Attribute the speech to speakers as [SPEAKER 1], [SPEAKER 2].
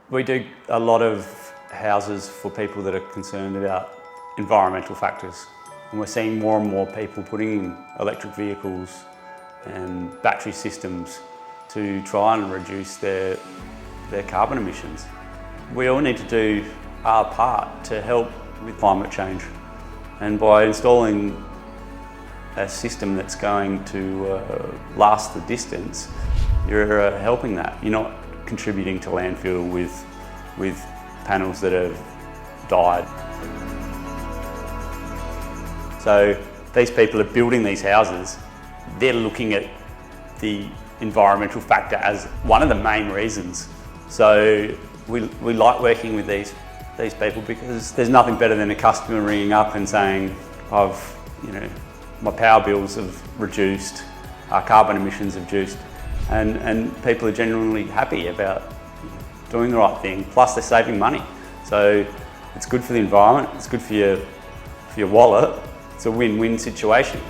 [SPEAKER 1] We do a lot of houses for people that are concerned about environmental factors. And we're seeing more and more people putting in electric vehicles and battery systems to try and reduce their carbon emissions. We all need to do our part to help with climate change. And by installing a system that's going to last the distance, you're helping that. You're not contributing to landfill with panels that have died. So these people are building these houses, they're looking at the environmental factor as one of the main reasons. So we like working with these people because there's nothing better than a customer ringing up and saying, my power bills have reduced, our carbon emissions have reduced, and people are genuinely happy about doing the right thing, plus they're saving money. So it's good for the environment, it's good for your wallet, it's a win-win situation.